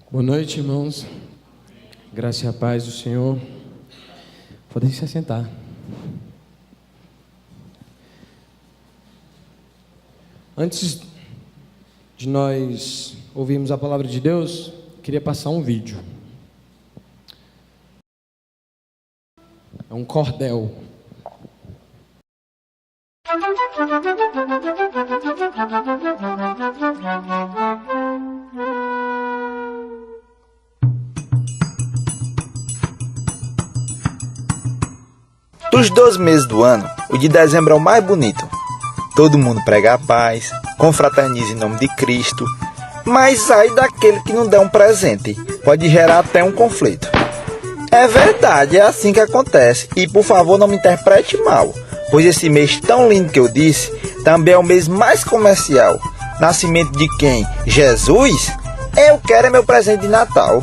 Boa noite, irmãos. Graça e a paz do Senhor. Podem se assentar. Antes de nós ouvirmos a palavra de Deus, queria passar um vídeo. É um cordel. Dos 12 meses do ano, o de dezembro é o mais bonito. Todo mundo prega a paz, confraterniza em nome de Cristo, mas ai daquele que não der um presente, pode gerar até um conflito. É verdade, é assim que acontece, e por favor não me interprete mal, pois esse mês tão lindo que eu disse, também é o mês mais comercial. Nascimento de quem? Jesus? Eu quero é meu presente de Natal.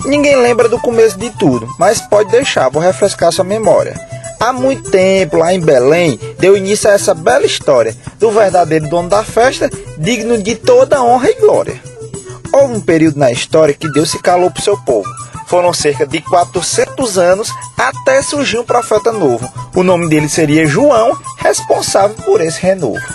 Ninguém lembra do começo de tudo, mas pode deixar, vou refrescar sua memória. Há muito tempo, lá em Belém, deu início a essa bela história do verdadeiro dono da festa, digno de toda honra e glória. Houve um período na história que Deus se calou para o seu povo. Foram cerca de 400 anos até surgir um profeta novo. O nome dele seria João, responsável por esse renovo.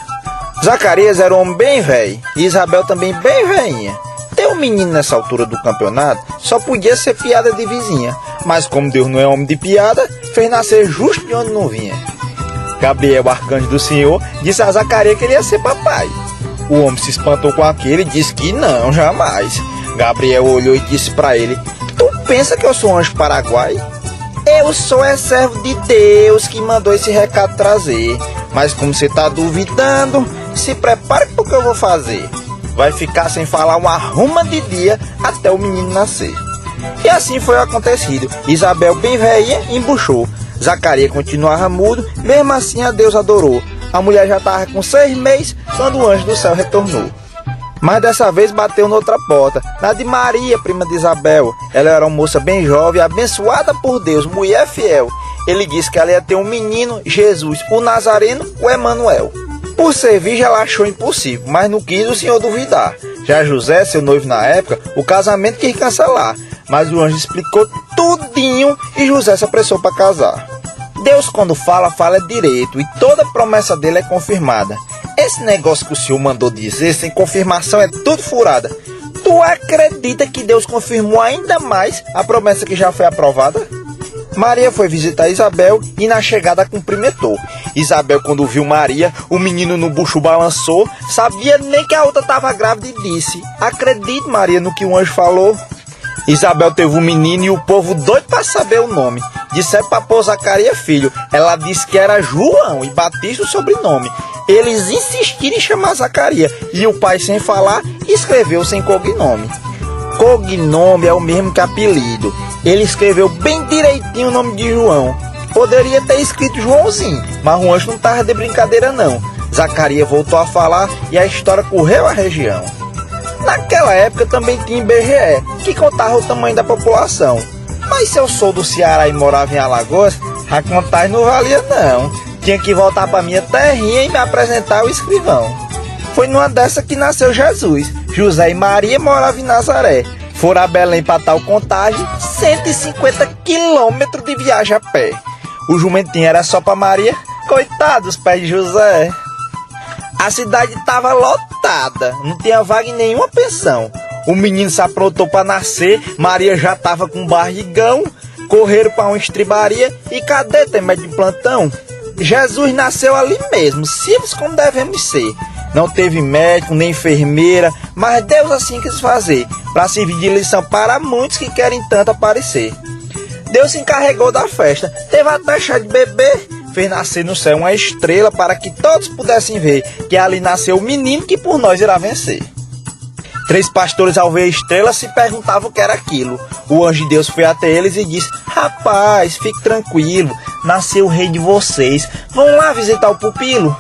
Zacarias era um homem bem velho e Isabel também bem velhinha. Ter um menino nessa altura do campeonato só podia ser piada de vizinha, mas como Deus não é homem de piada, fez nascer justo de onde não vinha. Gabriel, arcanjo do Senhor, disse a Zacarias que ele ia ser papai. O homem se espantou com aquilo e disse que não, jamais. Gabriel olhou e disse para ele: "Tu pensa que eu sou um anjo paraguai? Eu sou servo de Deus que mandou esse recado trazer. Mas como você está duvidando, se prepare para o que eu vou fazer. Vai ficar sem falar uma arruma de dia até o menino nascer." E assim foi acontecido. Isabel, bem velhinha, embuchou. Zacarias continuava mudo, mesmo assim a Deus adorou. A mulher já estava com 6 meses quando o anjo do céu retornou. Mas dessa vez bateu noutra porta, na de Maria, prima de Isabel. Ela era uma moça bem jovem, abençoada por Deus, mulher fiel. Ele disse que ela ia ter um menino, Jesus, o Nazareno, o Emanuel. Por ser virgem, ela achou impossível, mas não quis o Senhor duvidar. Já José, seu noivo na época, o casamento quis cancelar, mas o anjo explicou tudinho e José se apressou para casar. Deus, quando fala, fala direito e toda promessa dele é confirmada. Esse negócio que o Senhor mandou dizer sem confirmação é tudo furada. Tu acredita que Deus confirmou ainda mais a promessa que já foi aprovada? Maria foi visitar Isabel e na chegada cumprimentou. Isabel, quando viu Maria, o menino no bucho balançou, sabia nem que a outra estava grávida e disse: "Acredite, Maria, no que o anjo falou." Isabel teve um menino e o povo doido para saber o nome. Disseram para pôr Zacarias filho. Ela disse que era João e Batista o sobrenome. Eles insistiram em chamar Zacarias e o pai, sem falar, escreveu sem cognome. Cognome é o mesmo que apelido. Ele escreveu bem direitinho o nome de João. Poderia ter escrito Joãozinho, mas o anjo não estava de brincadeira não. Zacarias voltou a falar e a história correu a região. Naquela época também tinha IBGE, que contava o tamanho da população. Mas se eu sou do Ceará e morava em Alagoas, a contagem não valia não. Tinha que voltar para minha terrinha e me apresentar ao escrivão. Foi numa dessa que nasceu Jesus. José e Maria moravam em Nazaré. Foram a Belém para tal contagem, 150 quilômetros de viagem a pé. O jumentinho era só para Maria, coitado dos pés de José. A cidade estava lotada, não tinha vaga em nenhuma pensão. O menino se aprontou para nascer, Maria já estava com barrigão. Correram para uma estribaria e cadê tem médico de plantão? Jesus nasceu ali mesmo, simples como devemos ser. Não teve médico nem enfermeira, mas Deus assim quis fazer, para servir de lição para muitos que querem tanto aparecer. Deus se encarregou da festa, teve até chá de bebê, fez nascer no céu uma estrela para que todos pudessem ver que ali nasceu o menino que por nós irá vencer. 3 pastores, ao ver a estrela, se perguntavam o que era aquilo. O anjo de Deus foi até eles e disse: "Rapaz, fique tranquilo, nasceu o rei de vocês, vão lá visitar o pupilo."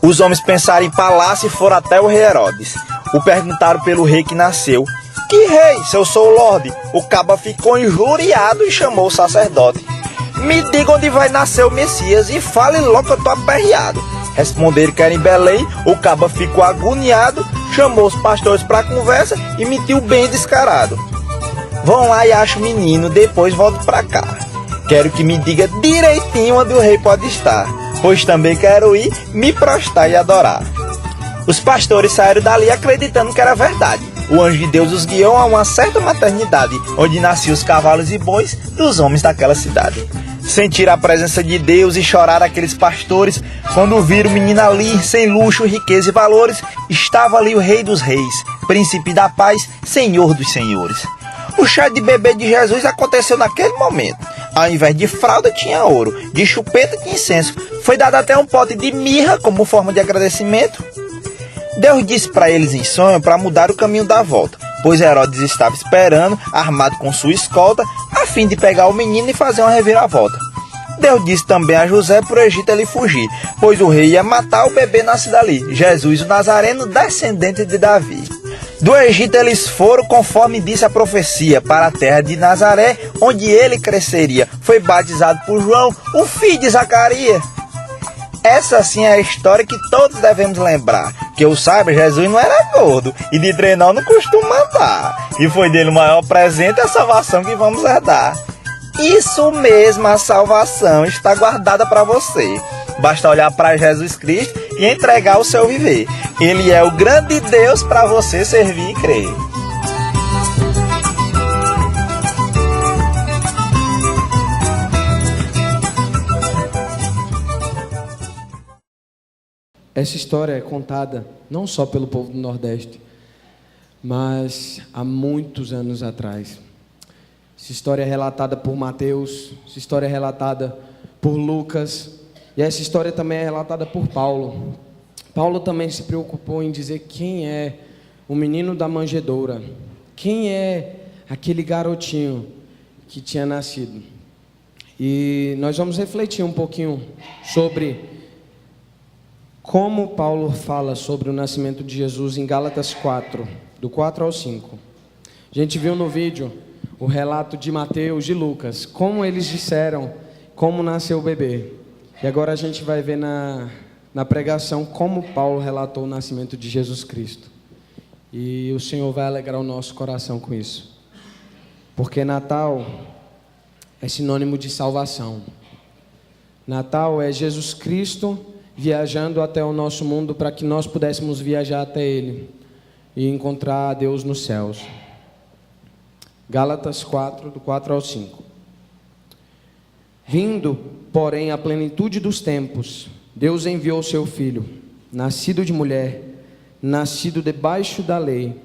Os homens pensaram em palácio e foram até o rei Herodes. O perguntaram pelo rei que nasceu. "Que rei, se eu sou o Lorde?" O caba ficou injuriado e chamou o sacerdote. "Me diga onde vai nascer o Messias e fale logo que eu tô aperreado." Responderam que era em Belém. O caba ficou agoniado, chamou os pastores para conversa e mentiu bem descarado. Vão lá e acham o menino, depois volto para cá. Quero que me diga direitinho onde o rei pode estar, pois também quero ir me prostrar e adorar. Os pastores saíram dali acreditando que era verdade. O anjo de Deus os guiou a uma certa maternidade, onde nasciam os cavalos e bois dos homens daquela cidade. Sentiram a presença de Deus e choraram aqueles pastores, quando viram o menino ali, sem luxo, riqueza e valores. Estava ali o Rei dos Reis, Príncipe da Paz, Senhor dos Senhores. O chá de bebê de Jesus aconteceu naquele momento. Ao invés de fralda tinha ouro, de chupeta tinha incenso. Foi dado até um pote de mirra como forma de agradecimento. Deus disse para eles em sonho para mudar o caminho da volta, pois Herodes estava esperando, armado com sua escolta, a fim de pegar o menino e fazer uma reviravolta. Deus disse também a José para o Egito ele fugir, pois o rei ia matar o bebê nascido ali, Jesus o Nazareno, descendente de Davi. Do Egito eles foram, conforme disse a profecia, para a terra de Nazaré, onde ele cresceria. Foi batizado por João, o filho de Zacarias. Essa sim é a história que todos devemos lembrar. Que eu saiba, Jesus não era gordo e de trenó não costuma andar. E foi dele o maior presente a salvação que vamos herdar. Isso mesmo, a salvação está guardada para você. Basta olhar para Jesus Cristo e entregar o seu viver. Ele é o grande Deus para você servir e crer. Essa história é contada não só pelo povo do Nordeste, mas há muitos anos atrás. Essa história é relatada por Mateus, essa história é relatada por Lucas, e essa história também é relatada por Paulo. Paulo também se preocupou em dizer quem é o menino da manjedoura, quem é aquele garotinho que tinha nascido. E nós vamos refletir um pouquinho sobre como Paulo fala sobre o nascimento de Jesus em Gálatas 4, do 4 ao 5. A gente viu no vídeo o relato de Mateus e Lucas, como eles disseram como nasceu o bebê. E agora a gente vai ver na pregação como Paulo relatou o nascimento de Jesus Cristo. E o Senhor vai alegrar o nosso coração com isso. Porque Natal é sinônimo de salvação. Natal é Jesus Cristo viajando até o nosso mundo para que nós pudéssemos viajar até Ele e encontrar a Deus nos céus. Gálatas 4, do 4 ao 5. Vindo, porém, a plenitude dos tempos, Deus enviou seu Filho, nascido de mulher, nascido debaixo da lei,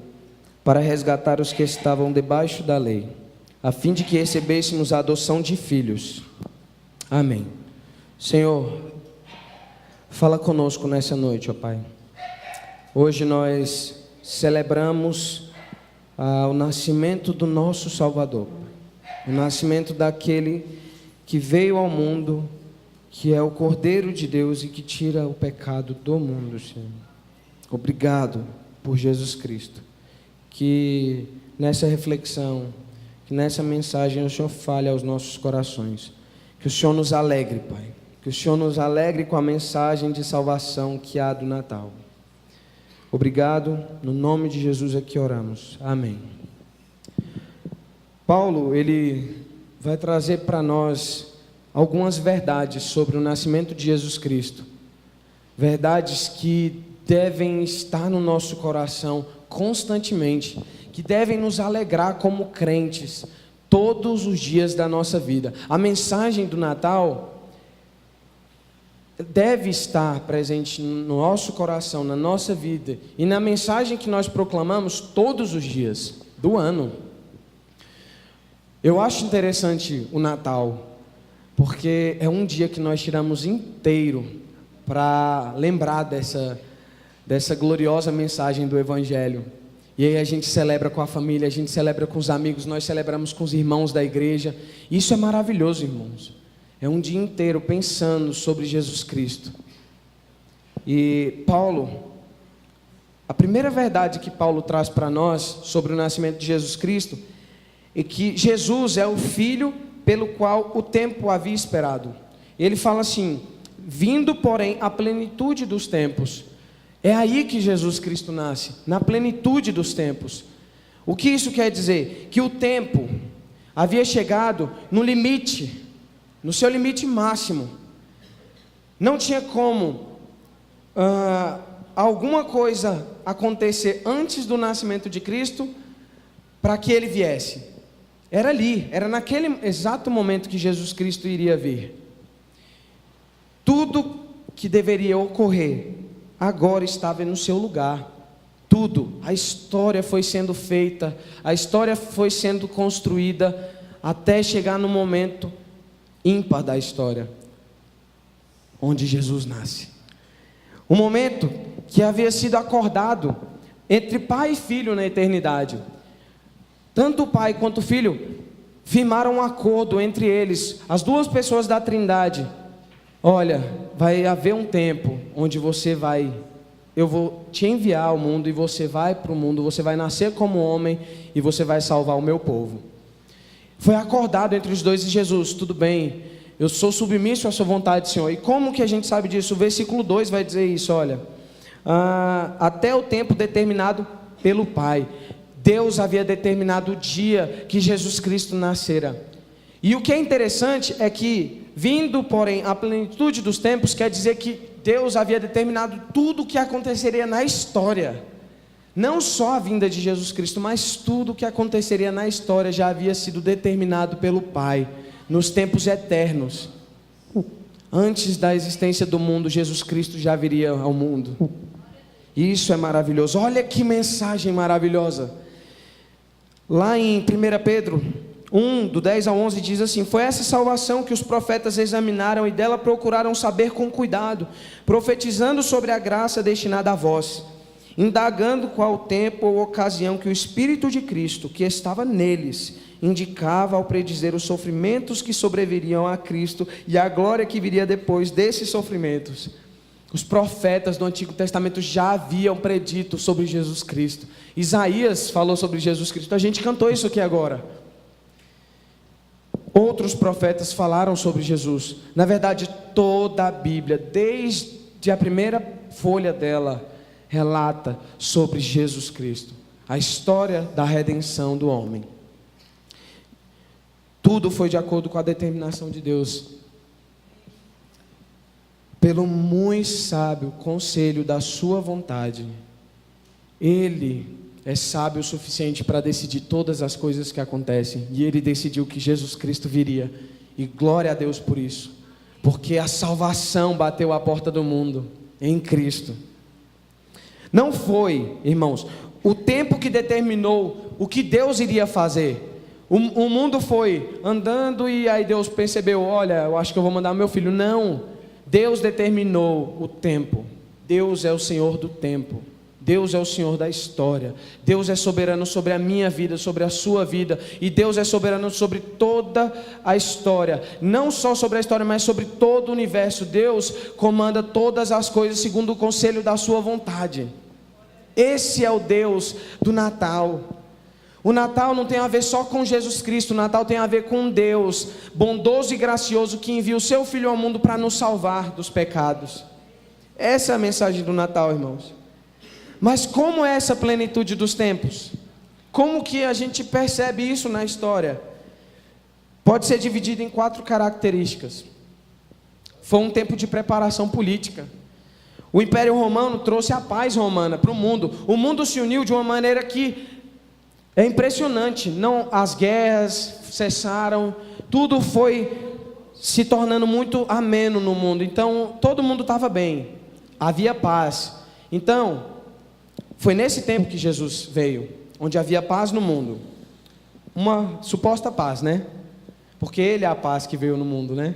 para resgatar os que estavam debaixo da lei, a fim de que recebêssemos a adoção de filhos. Amém. Senhor, fala conosco nessa noite, ó Pai. Hoje nós celebramos o nascimento do nosso Salvador, o nascimento daquele que veio ao mundo, que é o Cordeiro de Deus e que tira o pecado do mundo, Senhor. Obrigado por Jesus Cristo. Que nessa reflexão, que nessa mensagem o Senhor fale aos nossos corações. Que o Senhor nos alegre, Pai. Que o Senhor nos alegre com a mensagem de salvação que há do Natal. Obrigado, no nome de Jesus é que oramos. Amém. Paulo, ele vai trazer para nós algumas verdades sobre o nascimento de Jesus Cristo. Verdades que devem estar no nosso coração constantemente, que devem nos alegrar como crentes todos os dias da nossa vida. A mensagem do Natal deve estar presente no nosso coração, na nossa vida e na mensagem que nós proclamamos todos os dias do ano. Eu acho interessante o Natal, porque é um dia que nós tiramos inteiro para lembrar dessa gloriosa mensagem do Evangelho. E aí a gente celebra com a família, a gente celebra com os amigos, nós celebramos com os irmãos da igreja. Isso é maravilhoso, irmãos. É um dia inteiro pensando sobre Jesus Cristo. E Paulo, a primeira verdade que Paulo traz para nós sobre o nascimento de Jesus Cristo é que Jesus é o Filho pelo qual o tempo havia esperado. Ele fala assim: vindo, porém, a plenitude dos tempos. É aí que Jesus Cristo nasce, na plenitude dos tempos. O que isso quer dizer? Que o tempo havia chegado no limite, no seu limite máximo. Não tinha como alguma coisa acontecer antes do nascimento de Cristo para que ele viesse. Era ali, era naquele exato momento que Jesus Cristo iria vir. Tudo que deveria ocorrer agora estava no seu lugar. Tudo, a história foi sendo feita, a história foi sendo construída até chegar no momento ímpar da história, onde Jesus nasce. Um momento que havia sido acordado entre pai e filho na eternidade. Tanto o pai quanto o filho firmaram um acordo entre eles, as duas pessoas da Trindade. Olha, vai haver um tempo onde eu vou te enviar ao mundo e você vai para o mundo, você vai nascer como homem e você vai salvar o meu povo. Foi acordado entre os dois e Jesus, tudo bem, eu sou submisso à sua vontade, Senhor. E como que a gente sabe disso? O versículo 2 vai dizer isso, olha. Até o tempo determinado pelo Pai. Deus havia determinado o dia que Jesus Cristo nascera. E o que é interessante é que, vindo, porém, a plenitude dos tempos, quer dizer que Deus havia determinado tudo o que aconteceria na história. Não só a vinda de Jesus Cristo, mas tudo o que aconteceria na história já havia sido determinado pelo Pai, nos tempos eternos. Antes da existência do mundo, Jesus Cristo já viria ao mundo. Isso é maravilhoso. Olha que mensagem maravilhosa. Lá em 1 Pedro 1, do 10 ao 11, diz assim: foi essa salvação que os profetas examinaram e dela procuraram saber com cuidado, profetizando sobre a graça destinada a vós, indagando qual tempo ou ocasião que o Espírito de Cristo, que estava neles, indicava ao predizer os sofrimentos que sobreviriam a Cristo e a glória que viria depois desses sofrimentos. Os profetas do Antigo Testamento já haviam predito sobre Jesus Cristo. Isaías falou sobre Jesus Cristo, a gente cantou isso aqui agora. Outros profetas falaram sobre Jesus. Na verdade, toda a Bíblia, desde a primeira folha dela, relata sobre Jesus Cristo, a história da redenção do homem. Tudo foi de acordo com a determinação de Deus, pelo muito sábio conselho da sua vontade. Ele é sábio o suficiente para decidir todas as coisas que acontecem, e ele decidiu que Jesus Cristo viria, e glória a Deus por isso, porque a salvação bateu à porta do mundo em Cristo. Não foi, irmãos, o tempo que determinou o que Deus iria fazer. O mundo foi andando e aí Deus percebeu, olha, eu acho que eu vou mandar meu filho. Não, Deus determinou o tempo. Deus é o Senhor do tempo. Deus é o Senhor da história. Deus é soberano sobre a minha vida, sobre a sua vida. E Deus é soberano sobre toda a história. Não só sobre a história, mas sobre todo o universo. Deus comanda todas as coisas segundo o conselho da sua vontade. Esse é o Deus do Natal. O Natal não tem a ver só com Jesus Cristo. O Natal tem a ver com Deus bondoso e gracioso, que envia o seu Filho ao mundo para nos salvar dos pecados. Essa é a mensagem do Natal, irmãos. Mas como é essa plenitude dos tempos? Como que a gente percebe isso na história? Pode ser dividido em 4 características. Foi um tempo de preparação política. O Império Romano trouxe a paz romana para o mundo. O mundo se uniu de uma maneira que é impressionante. Não, as guerras cessaram, tudo foi se tornando muito ameno no mundo. Então todo mundo estava bem, havia paz. Então foi nesse tempo que Jesus veio, onde havia paz no mundo. Uma suposta paz, né? Porque Ele é a paz que veio no mundo, né?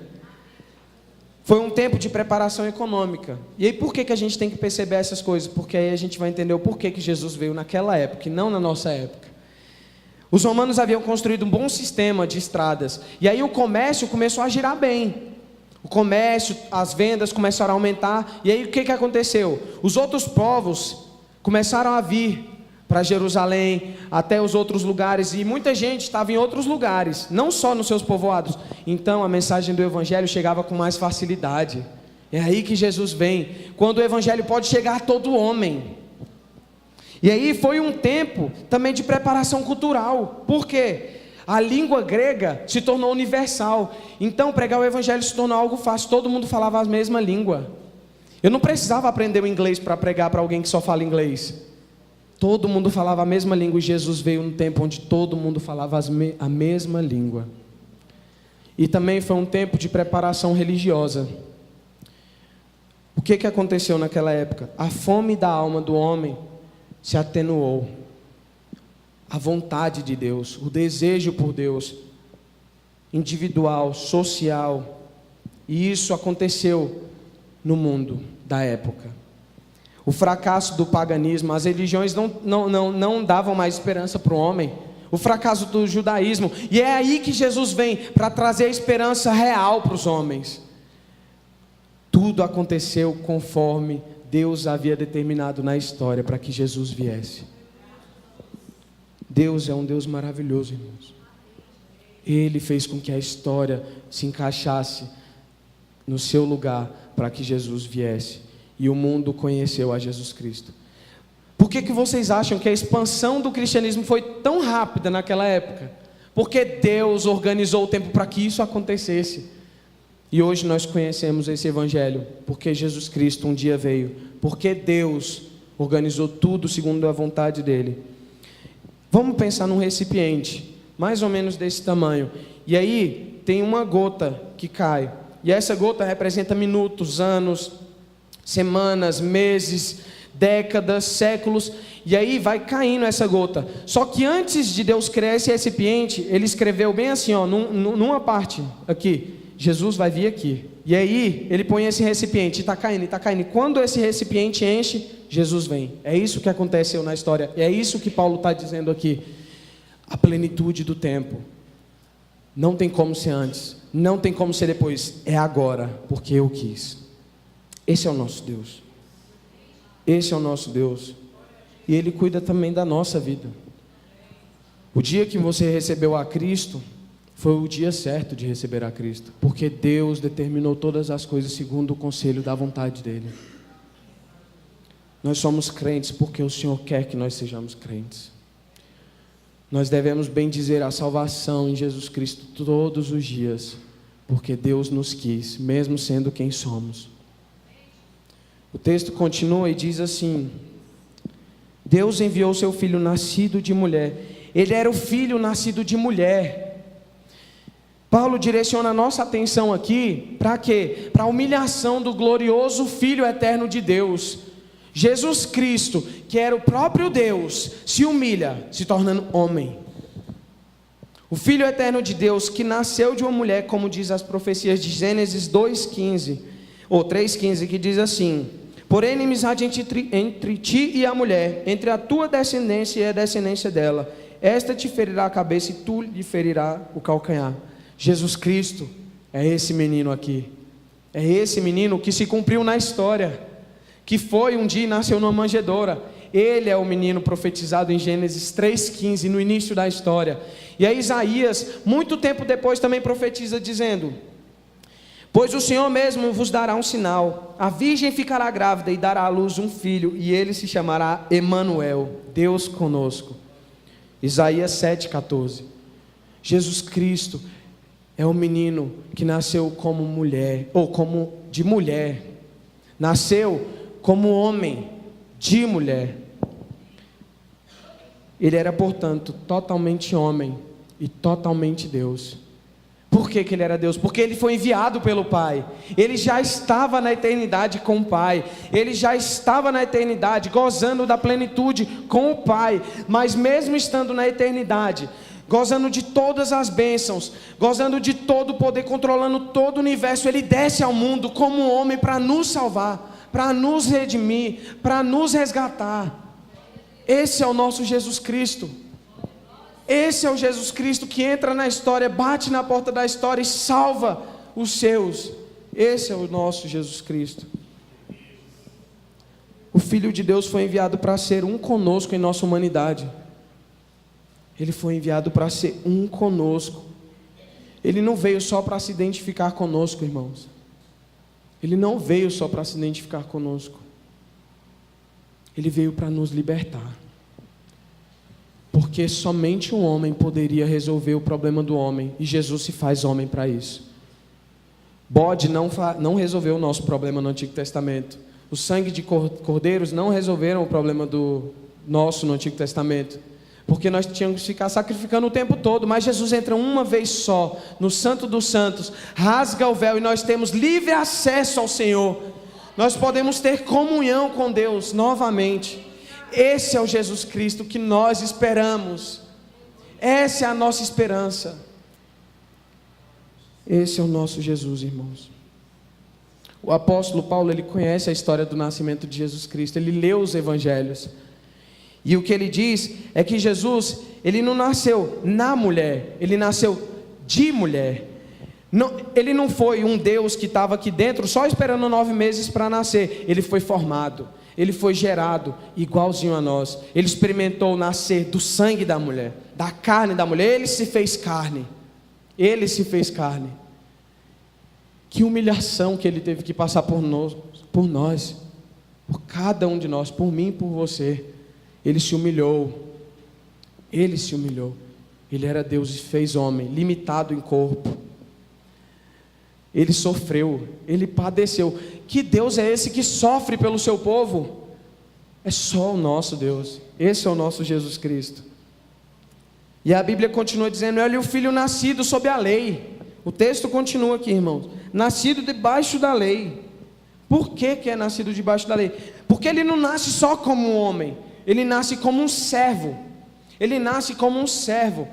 Foi um tempo de preparação econômica. E aí por que a gente tem que perceber essas coisas? Porque aí a gente vai entender o porquê que Jesus veio naquela época e não na nossa época. Os romanos haviam construído um bom sistema de estradas. E aí o comércio começou a girar bem. O comércio, as vendas começaram a aumentar. E aí o que aconteceu? Os outros povos começaram a vir para Jerusalém, até os outros lugares, e muita gente estava em outros lugares, não só nos seus povoados. Então a mensagem do Evangelho chegava com mais facilidade. É aí que Jesus vem, quando o evangelho pode chegar a todo homem. E aí foi um tempo também de preparação cultural. Por quê? A língua grega se tornou universal. Então pregar o evangelho se tornou algo fácil. Todo mundo falava a mesma língua. Eu não precisava aprender o inglês para pregar para alguém que só fala inglês. Todo mundo falava a mesma língua. E Jesus veio num tempo onde todo mundo falava a mesma língua. E também foi um tempo de preparação religiosa. O que aconteceu naquela época? A fome da alma do homem se atenuou. A vontade de Deus, o desejo por Deus, individual, social. E isso aconteceu no mundo da época. O fracasso do paganismo, as religiões não davam mais esperança para o homem. O fracasso do judaísmo. E é aí que Jesus vem para trazer a esperança real para os homens. Tudo aconteceu conforme Deus havia determinado na história para que Jesus viesse. Deus é um Deus maravilhoso, irmãos. Ele fez com que a história se encaixasse no seu lugar para que Jesus viesse. E o mundo conheceu a Jesus Cristo. Por que vocês acham que a expansão do cristianismo foi tão rápida naquela época? Porque Deus organizou o tempo para que isso acontecesse. E hoje nós conhecemos esse evangelho, porque Jesus Cristo um dia veio, porque Deus organizou tudo segundo a vontade dele. Vamos pensar num recipiente, mais ou menos desse tamanho, e aí tem uma gota que cai, e essa gota representa minutos, anos, semanas, meses, décadas, séculos, e aí vai caindo essa gota. Só que antes de Deus criar esse recipiente, ele escreveu bem assim, ó, numa parte aqui, Jesus vai vir aqui. E aí ele põe esse recipiente, está caindo, está caindo. E quando esse recipiente enche, Jesus vem. É isso que aconteceu na história. É isso que Paulo está dizendo aqui. A plenitude do tempo. Não tem como ser antes. Não tem como ser depois. É agora, porque eu quis. Esse é o nosso Deus. Esse é o nosso Deus. E Ele cuida também da nossa vida. O dia que você recebeu a Cristo, foi o dia certo de receber a Cristo, porque Deus determinou todas as coisas segundo o conselho da vontade dEle. Nós somos crentes porque o Senhor quer que nós sejamos crentes. Nós devemos bendizer a salvação em Jesus Cristo todos os dias, porque Deus nos quis, mesmo sendo quem somos. O texto continua e diz assim: Deus enviou seu filho nascido de mulher. Ele era o filho nascido de mulher. Paulo direciona a nossa atenção aqui para quê? Para a humilhação do glorioso Filho eterno de Deus. Jesus Cristo, que era o próprio Deus, se humilha, se tornando homem. O Filho eterno de Deus, que nasceu de uma mulher, como diz as profecias de Gênesis 2,15, ou 3,15, que diz assim: porém, inimizade entre ti e a mulher, entre a tua descendência e a descendência dela. Esta te ferirá a cabeça e tu lhe ferirá o calcanhar. Jesus Cristo é esse menino aqui. É esse menino que se cumpriu na história, que foi um dia e nasceu numa manjedoura. Ele é o menino profetizado em Gênesis 3,15, no início da história. E aí Isaías, muito tempo depois, também profetiza dizendo: pois o Senhor mesmo vos dará um sinal, a virgem ficará grávida e dará à luz um filho, e ele se chamará Emanuel, Deus conosco. Isaías 7,14. Jesus Cristo é o menino que nasceu como mulher, ou como de mulher. Nasceu como homem de mulher. Ele era, portanto, totalmente homem e totalmente Deus. Por que ele era Deus? Porque ele foi enviado pelo Pai. Ele já estava na eternidade com o Pai. Ele já estava na eternidade gozando da plenitude com o Pai. Mas mesmo estando na eternidade, gozando de todas as bênçãos, gozando de todo o poder, controlando todo o universo, ele desce ao mundo como homem para nos salvar, para nos redimir, para nos resgatar. Esse é o nosso Jesus Cristo. Esse é o Jesus Cristo que entra na história, bate na porta da história e salva os seus. Esse é o nosso Jesus Cristo. O Filho de Deus foi enviado para ser um conosco em nossa humanidade. Ele foi enviado para ser um conosco. Ele não veio só para se identificar conosco, irmãos. Ele não veio só para se identificar conosco. Ele veio para nos libertar. Porque somente um homem poderia resolver o problema do homem, e Jesus se faz homem para isso. Bode não resolveu o nosso problema no Antigo Testamento. O sangue de cordeiros não resolveram o problema do nosso no Antigo Testamento. Porque nós tínhamos que ficar sacrificando o tempo todo. Mas Jesus entra uma vez só no Santo dos Santos, rasga o véu e nós temos livre acesso ao Senhor. Nós podemos ter comunhão com Deus novamente. Esse é o Jesus Cristo que nós esperamos. Essa é a nossa esperança. Esse é o nosso Jesus, irmãos. O apóstolo Paulo, ele conhece a história do nascimento de Jesus Cristo. Ele leu os evangelhos. E o que ele diz é que Jesus, ele não nasceu na mulher, ele nasceu de mulher. Ele não foi um Deus que estava aqui dentro só esperando 9 meses para nascer. Ele foi formado, ele foi gerado igualzinho a nós. Ele experimentou nascer do sangue da mulher, da carne da mulher. Ele se fez carne. Ele se fez carne. Que humilhação que ele teve que passar por nós, por cada um de nós, por mim e por você. Ele se humilhou. Ele se humilhou. Ele era Deus e fez homem, limitado em corpo. Ele sofreu, ele padeceu. Que Deus é esse que sofre pelo seu povo? É só o nosso Deus. Esse é o nosso Jesus Cristo. E a Bíblia continua dizendo: ele é o filho nascido sob a lei. O texto continua aqui, irmãos. Nascido debaixo da lei. Por que é nascido debaixo da lei? Porque ele não nasce só como um homem. Ele nasce como um servo. Ele nasce como um servo.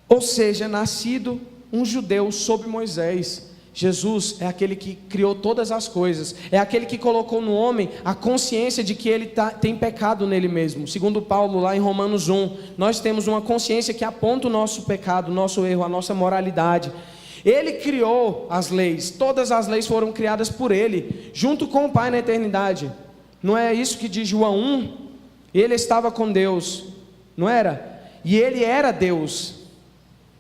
Ou seja, nascido um judeu sob Moisés. Jesus é aquele que criou todas as coisas. É aquele que colocou no homem a consciência de que ele tem pecado nele mesmo. Segundo Paulo, lá em Romanos 1, nós temos uma consciência que aponta o nosso pecado, o nosso erro, a nossa moralidade. Ele criou as leis. Todas as leis foram criadas por ele, junto com o Pai na eternidade. Não é isso que diz João 1? Ele estava com Deus, não era? E ele era Deus.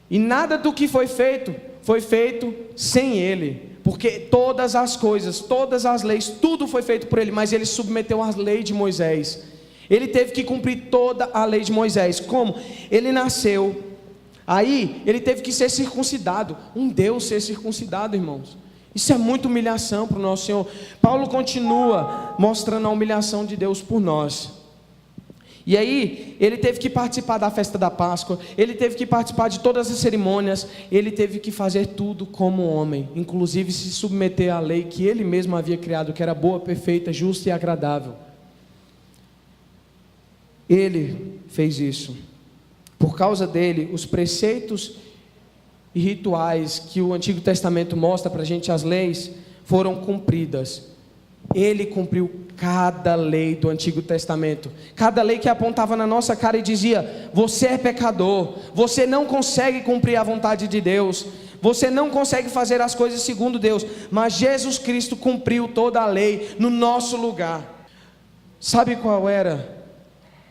E nada do que foi feito sem ele. Porque todas as coisas, todas as leis, tudo foi feito por ele. Mas ele submeteu à lei de Moisés. Ele teve que cumprir toda a lei de Moisés. Como? Ele nasceu. Aí ele teve que ser circuncidado. Um Deus ser circuncidado, irmãos. Isso é muita humilhação para o nosso Senhor. Paulo continua mostrando a humilhação de Deus por nós. E aí, ele teve que participar da festa da Páscoa, ele teve que participar de todas as cerimônias, ele teve que fazer tudo como homem, inclusive se submeter à lei que ele mesmo havia criado, que era boa, perfeita, justa e agradável. Ele fez isso. Por causa dele, os preceitos e rituais que o Antigo Testamento mostra para a gente, as leis, foram cumpridas. Ele cumpriu cada lei do Antigo Testamento, cada lei que apontava na nossa cara e dizia: você é pecador, você não consegue cumprir a vontade de Deus, você não consegue fazer as coisas segundo Deus. Mas Jesus Cristo cumpriu toda a lei no nosso lugar. Sabe qual era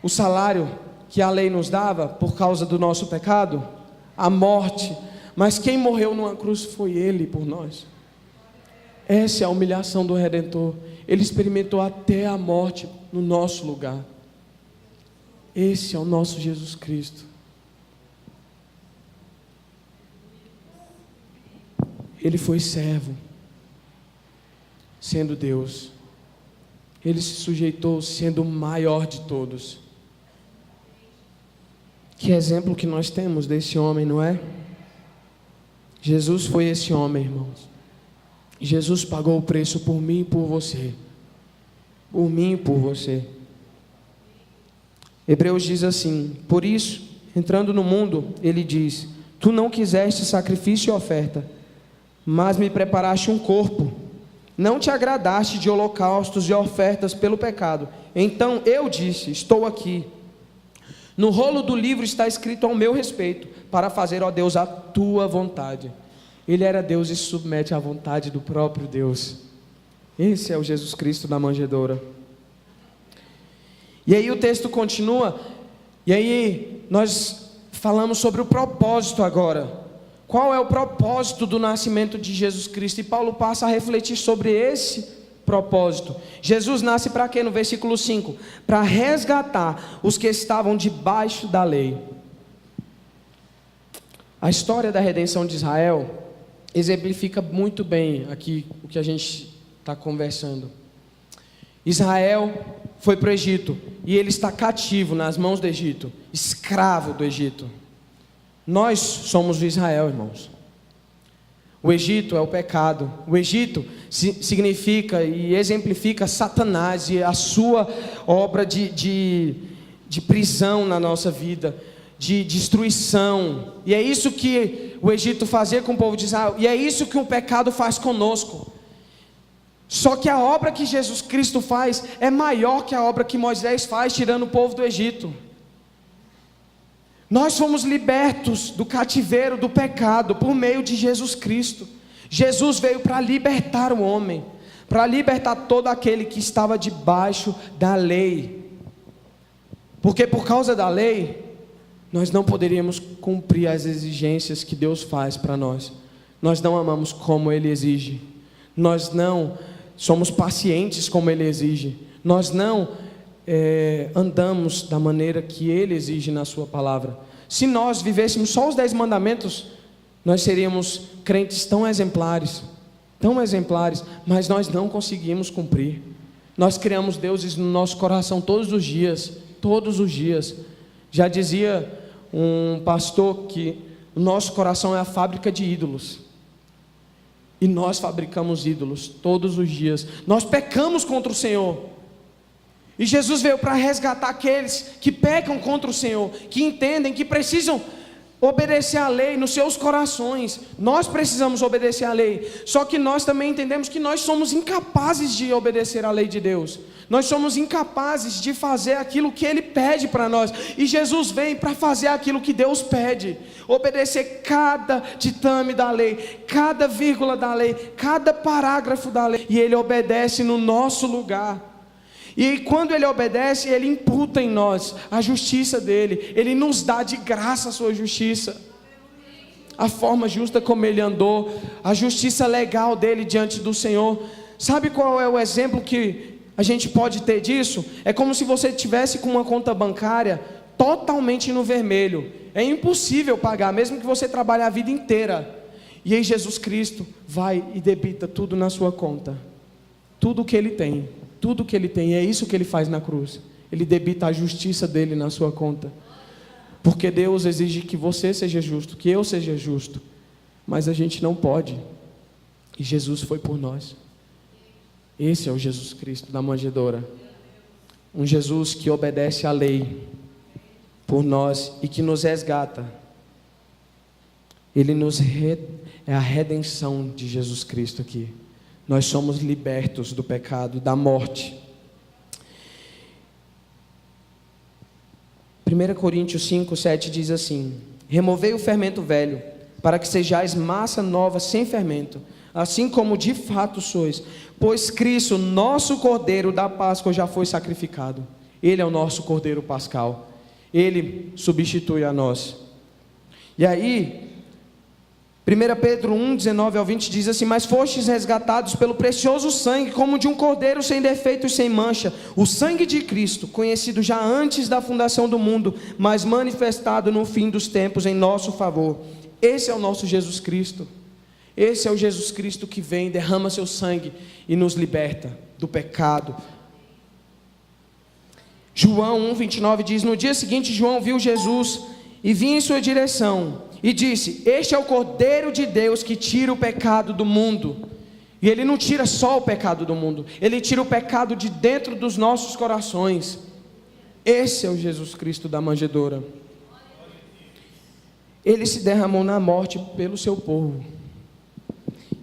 o salário que a lei nos dava por causa do nosso pecado? A morte. Mas quem morreu numa cruz foi Ele por nós. Essa é a humilhação do Redentor. Ele experimentou até a morte no nosso lugar. Esse é o nosso Jesus Cristo. Ele foi servo, sendo Deus. Ele se sujeitou sendo o maior de todos. Que exemplo que nós temos desse homem, não é? Jesus foi esse homem, irmãos. Jesus pagou o preço por mim e por você. Por mim e por você. Hebreus diz assim: por isso, entrando no mundo, ele diz: tu não quiseste sacrifício e oferta, mas me preparaste um corpo. Não te agradaste de holocaustos e ofertas pelo pecado. Então eu disse: estou aqui. No rolo do livro está escrito ao meu respeito, para fazer, ó Deus, a tua vontade. Ele era Deus e se submete à vontade do próprio Deus. Esse é o Jesus Cristo da manjedoura. E aí o texto continua. E aí nós falamos sobre o propósito agora. qual é o propósito do nascimento de Jesus Cristo? E Paulo passa a refletir sobre esse propósito. Jesus nasce para quê? No versículo 5: para resgatar os que estavam debaixo da lei. A história da redenção de Israel exemplifica muito bem aqui o que a gente está conversando. Israel foi para o Egito e ele está cativo nas mãos do Egito, escravo do Egito. Nós somos o Israel, irmãos. O Egito é o pecado. O Egito significa e exemplifica Satanás e a sua obra de prisão na nossa vida, de destruição. E é isso que o Egito fazia com o povo de Israel, e é isso que o pecado faz conosco. Só que a obra que Jesus Cristo faz é maior que a obra que Moisés faz tirando o povo do Egito. Nós fomos libertos do cativeiro do pecado por meio de Jesus Cristo. Jesus veio para libertar o homem, para libertar todo aquele que estava debaixo da lei. Porque por causa da lei, nós não poderíamos cumprir as exigências que Deus faz para nós. Nós não amamos como Ele exige. Nós não somos pacientes como Ele exige. Nós não andamos da maneira que Ele exige na sua palavra. Se nós vivêssemos só os 10 mandamentos, nós seríamos crentes tão exemplares, mas nós não conseguimos cumprir. Nós criamos deuses no nosso coração todos os dias. Já dizia um pastor que o nosso coração é a fábrica de ídolos. E nós fabricamos ídolos todos os dias. Nós pecamos contra o Senhor. E Jesus veio para resgatar aqueles que pecam contra o Senhor, que entendem que precisam obedecer à lei nos seus corações. Nós precisamos obedecer à lei. Só que nós também entendemos que nós somos incapazes de obedecer à lei de Deus. Nós somos incapazes de fazer aquilo que Ele pede para nós. E Jesus vem para fazer aquilo que Deus pede. Obedecer cada ditame da lei, cada vírgula da lei, cada parágrafo da lei. E Ele obedece no nosso lugar. E quando Ele obedece, Ele imputa em nós a justiça dEle. Ele nos dá de graça a sua justiça, a forma justa como Ele andou, a justiça legal dEle diante do Senhor. Sabe qual é o exemplo que a gente pode ter disso? É como se você tivesse com uma conta bancária totalmente no vermelho. É impossível pagar, mesmo que você trabalhe a vida inteira. E aí Jesus Cristo vai e debita tudo na sua conta. Tudo que Ele tem. Tudo que Ele tem, é isso que Ele faz na cruz. Ele debita a justiça dEle na sua conta. Porque Deus exige que você seja justo, que eu seja justo. Mas a gente não pode. E Jesus foi por nós. Esse é o Jesus Cristo da manjedoura. Um Jesus que obedece à lei por nós e que nos resgata. É a redenção de Jesus Cristo aqui. Nós somos libertos do pecado, da morte. 1 Coríntios 5, 7 diz assim: removei o fermento velho, para que sejais massa nova sem fermento, assim como de fato sois, pois Cristo, nosso Cordeiro da Páscoa, já foi sacrificado. Ele é o nosso Cordeiro Pascal. Ele substitui a nós. E aí 1 Pedro 1, 19 ao 20 diz assim: mas fostes resgatados pelo precioso sangue, como de um cordeiro sem defeito e sem mancha, o sangue de Cristo, conhecido já antes da fundação do mundo, mas manifestado no fim dos tempos em nosso favor. Esse é o nosso Jesus Cristo. Esse é o Jesus Cristo que vem, derrama seu sangue e nos liberta do pecado. João 1, 29 diz: no dia seguinte João viu Jesus e vinha em sua direção e disse: este é o Cordeiro de Deus que tira o pecado do mundo. E Ele não tira só o pecado do mundo, Ele tira o pecado de dentro dos nossos corações. Esse é o Jesus Cristo da manjedoura. Ele se derramou na morte pelo seu povo.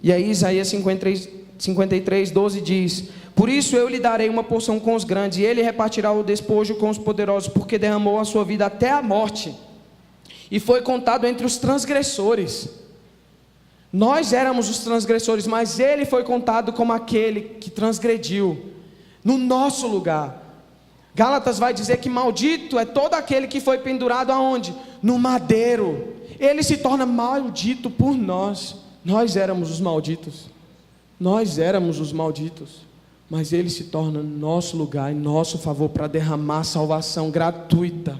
E aí Isaías 53, 12 diz: por isso eu lhe darei uma porção com os grandes, e ele repartirá o despojo com os poderosos, porque derramou a sua vida até a morte, e foi contado entre os transgressores. Nós éramos os transgressores, mas ele foi contado como aquele que transgrediu no nosso lugar. Gálatas vai dizer que maldito é todo aquele que foi pendurado aonde? No madeiro. Ele se torna maldito por nós. Nós éramos os malditos. Nós éramos os malditos. Mas Ele se torna nosso lugar, em nosso favor, para derramar salvação gratuita.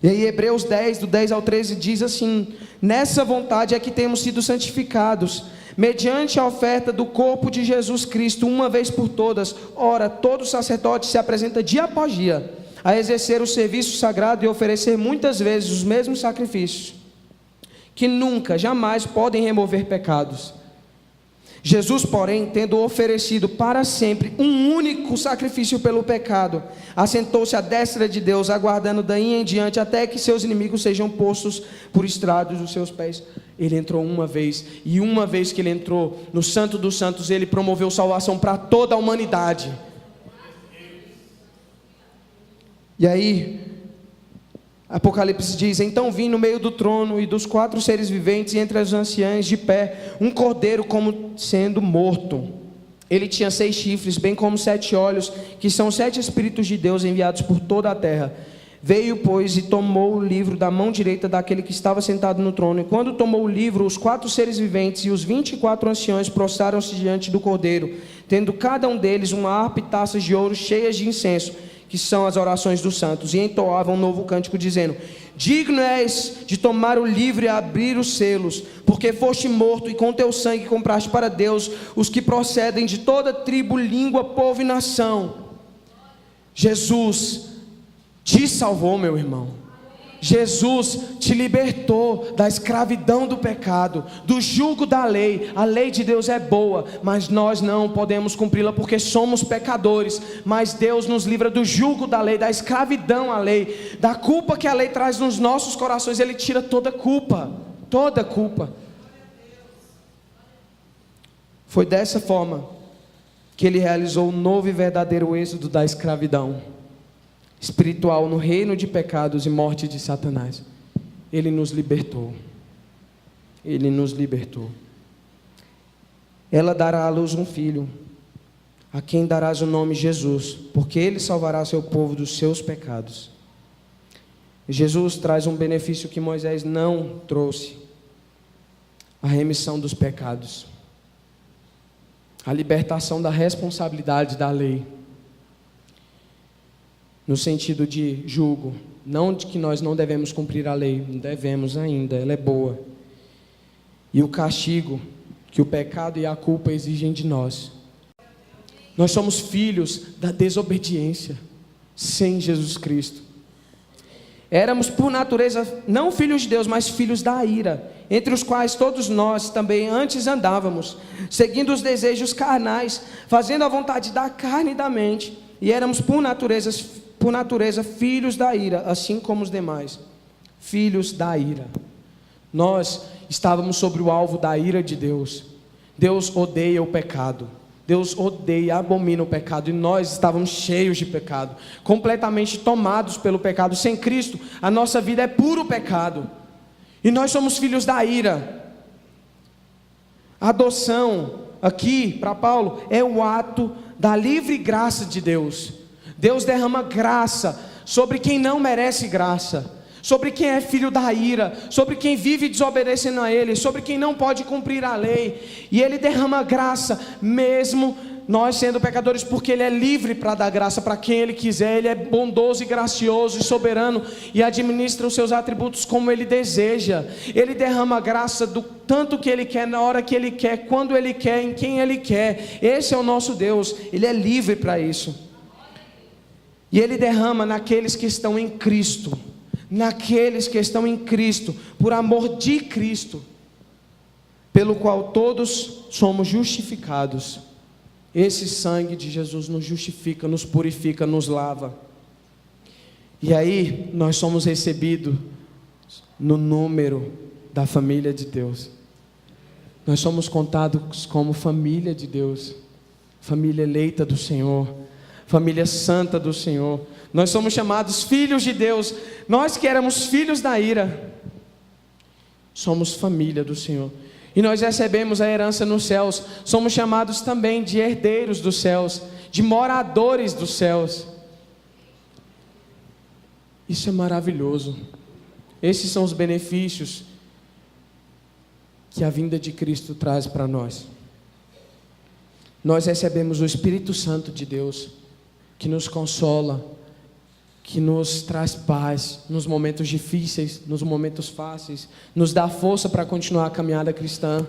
E aí Hebreus 10, do 10 ao 13 diz assim: nessa vontade é que temos sido santificados, mediante a oferta do corpo de Jesus Cristo, uma vez por todas. Ora, todo sacerdote se apresenta dia após dia, a exercer o serviço sagrado e oferecer muitas vezes os mesmos sacrifícios, que nunca, jamais podem remover pecados. Jesus, porém, tendo oferecido para sempre um único sacrifício pelo pecado, assentou-se à destra de Deus, aguardando daí em diante até que seus inimigos sejam postos por estrados dos seus pés. Ele entrou uma vez, e uma vez que ele entrou no Santo dos Santos, ele promoveu salvação para toda a humanidade. E aí Apocalipse diz: então vi no meio do trono e dos 4 seres viventes e entre os anciãos de pé um cordeiro como sendo morto. Ele tinha 6 chifres, bem como 7 olhos, que são 7 Espíritos de Deus enviados por toda a terra. Veio, pois, e tomou o livro da mão direita daquele que estava sentado no trono. E quando tomou o livro, os 4 seres viventes e os 24 anciãos prostraram-se diante do cordeiro, tendo cada um deles uma harpa e taças de ouro cheias de incenso, que são as orações dos santos, e entoavam um novo cântico, dizendo: digno és de tomar o livro e abrir os selos, porque foste morto, e com teu sangue compraste para Deus os que procedem de toda tribo, língua, povo e nação. Jesus te salvou, meu irmão. Jesus te libertou da escravidão do pecado, do jugo da lei. A lei de Deus é boa, mas nós não podemos cumpri-la porque somos pecadores. Mas Deus nos livra do jugo da lei, da escravidão à lei, da culpa que a lei traz nos nossos corações. Ele tira toda culpa, toda culpa. Foi dessa forma que Ele realizou o novo e verdadeiro êxodo da escravidão espiritual no reino de pecados e morte de Satanás. Ele nos libertou. Ele nos libertou. Ela dará à luz um filho, a quem darás o nome Jesus, porque ele salvará seu povo dos seus pecados. Jesus traz um benefício que Moisés não trouxe: a remissão dos pecados, a libertação da responsabilidade da lei, no sentido de jugo, não de que nós não devemos cumprir a lei, não devemos ainda, ela é boa, e o castigo que o pecado e a culpa exigem de nós. Nós somos filhos da desobediência sem Jesus Cristo. Éramos por natureza não filhos de Deus, mas filhos da ira, entre os quais todos nós também antes andávamos, seguindo os desejos carnais, fazendo a vontade da carne e da mente, e éramos por natureza filhos da ira, assim como os demais. Filhos da ira. Nós estávamos sobre o alvo da ira de Deus. Deus odeia o pecado. Deus odeia, abomina o pecado, e nós estávamos cheios de pecado, completamente tomados pelo pecado. Sem Cristo, a nossa vida é puro pecado, e nós somos filhos da ira. A adoção, aqui para Paulo, é o ato da livre graça de Deus. Deus derrama graça sobre quem não merece graça, sobre quem é filho da ira, sobre quem vive desobedecendo a Ele, sobre quem não pode cumprir a lei, e Ele derrama graça, mesmo nós sendo pecadores, porque Ele é livre para dar graça para quem Ele quiser. Ele é bondoso e gracioso e soberano, e administra os seus atributos como Ele deseja. Ele derrama graça do tanto que Ele quer, na hora que Ele quer, quando Ele quer, em quem Ele quer. Esse é o nosso Deus, Ele é livre para isso. E Ele derrama naqueles que estão em Cristo, naqueles que estão em Cristo, por amor de Cristo, pelo qual todos somos justificados. Esse sangue de Jesus nos justifica, nos purifica, nos lava. E aí nós somos recebidos no número da família de Deus. Nós somos contados como família de Deus, família eleita do Senhor, família santa do Senhor. Nós somos chamados filhos de Deus. Nós que éramos filhos da ira, somos família do Senhor, e nós recebemos a herança nos céus. Somos chamados também de herdeiros dos céus, de moradores dos céus. Isso é maravilhoso. Esses são os benefícios que a vinda de Cristo traz para nós. Nós recebemos o Espírito Santo de Deus, que nos consola, que nos traz paz nos momentos difíceis, nos momentos fáceis, nos dá força para continuar a caminhada cristã.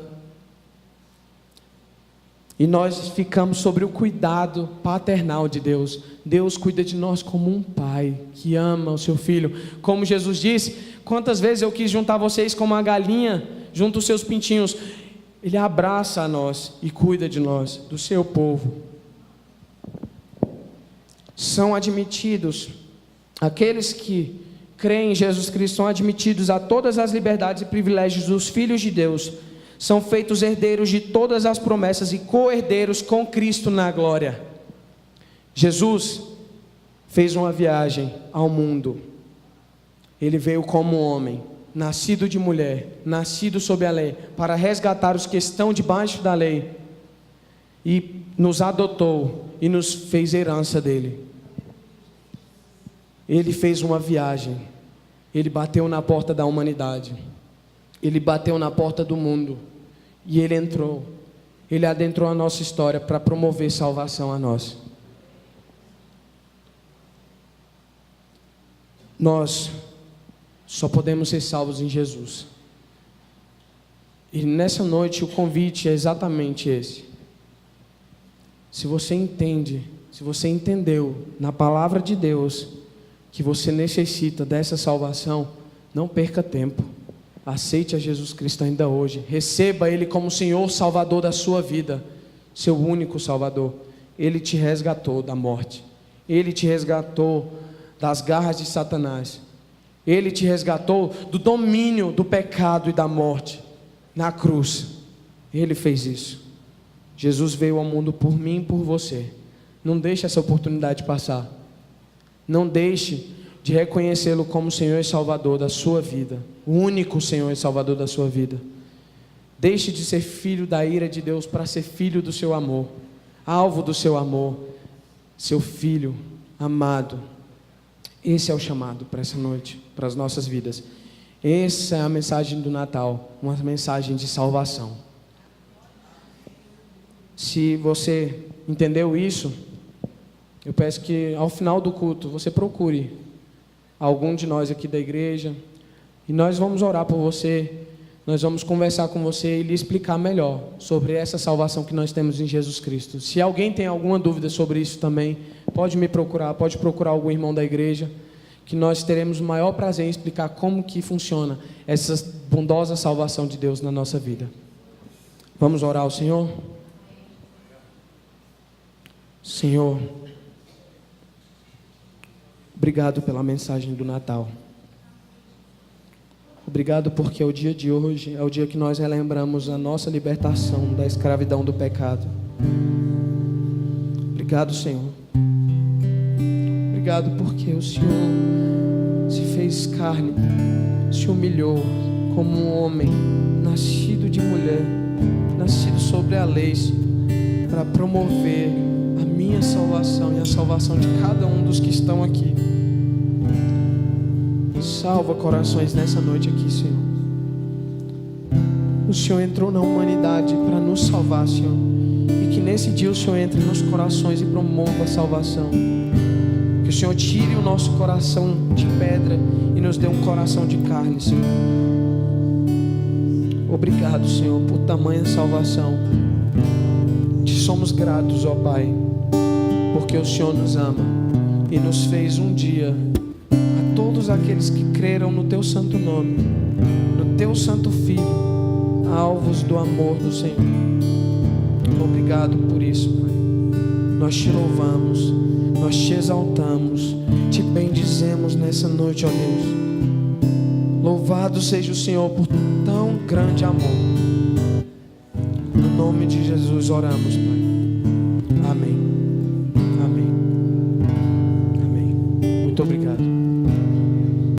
E nós ficamos sobre o cuidado paternal de Deus. Deus cuida de nós como um pai que ama o seu filho. Como Jesus disse: quantas vezes eu quis juntar vocês como uma galinha junto os seus pintinhos. Ele abraça a nós e cuida de nós, do seu povo. São admitidos, aqueles que creem em Jesus Cristo são admitidos a todas as liberdades e privilégios dos filhos de Deus. São feitos herdeiros de todas as promessas e co-herdeiros com Cristo na glória. Jesus fez uma viagem ao mundo. Ele veio como homem, nascido de mulher, nascido sob a lei, para resgatar os que estão debaixo da lei, e nos adotou e nos fez herança dele. Ele fez uma viagem, ele bateu na porta da humanidade, ele bateu na porta do mundo, e ele entrou, ele adentrou a nossa história para promover salvação a nós. Nós só podemos ser salvos em Jesus. E nessa noite o convite é exatamente esse. Se você entende, se você entendeu na palavra de Deus que você necessita dessa salvação, não perca tempo. Aceite a Jesus Cristo ainda hoje. Receba Ele como Senhor Salvador da sua vida, seu único Salvador. Ele te resgatou da morte. Ele te resgatou das garras de Satanás. Ele te resgatou do domínio do pecado e da morte na cruz. Ele fez isso. Jesus veio ao mundo por mim e por você. Não deixe essa oportunidade passar. Não deixe de reconhecê-lo como Senhor e Salvador da sua vida, o único Senhor e Salvador da sua vida. Deixe de ser filho da ira de Deus para ser filho do seu amor, alvo do seu amor, seu filho amado. Esse é o chamado para essa noite, para as nossas vidas. Essa é a mensagem do Natal, uma mensagem de salvação. Se você entendeu isso, eu peço que ao final do culto você procure algum de nós aqui da igreja e nós vamos orar por você, nós vamos conversar com você e lhe explicar melhor sobre essa salvação que nós temos em Jesus Cristo. Se alguém tem alguma dúvida sobre isso também, pode me procurar, pode procurar algum irmão da igreja, que nós teremos o maior prazer em explicar como que funciona essa bondosa salvação de Deus na nossa vida. Vamos orar ao Senhor? Senhor, obrigado pela mensagem do Natal. Obrigado porque o dia de hoje é o dia que nós relembramos a nossa libertação da escravidão do pecado. Obrigado, Senhor. Obrigado porque o Senhor se fez carne, se humilhou como um homem, nascido de mulher, nascido sobre a lei, para promover a minha salvação e a salvação de cada um dos que estão aqui. Salva corações nessa noite aqui, Senhor. O Senhor entrou na humanidade para nos salvar, Senhor. E que nesse dia o Senhor entre nos corações e promova a salvação. Que o Senhor tire o nosso coração de pedra e nos dê um coração de carne, Senhor. Obrigado, Senhor, por tamanha salvação. Te somos gratos, ó Pai, porque o Senhor nos ama e nos fez um dia a todos aqueles que creram no Teu santo nome, no Teu santo Filho, alvos do amor do Senhor. Obrigado por isso, Pai. Nós Te louvamos, nós Te exaltamos, Te bendizemos nessa noite, ó Deus. Louvado seja o Senhor por tão grande amor. No nome de Jesus oramos, Pai. Amém.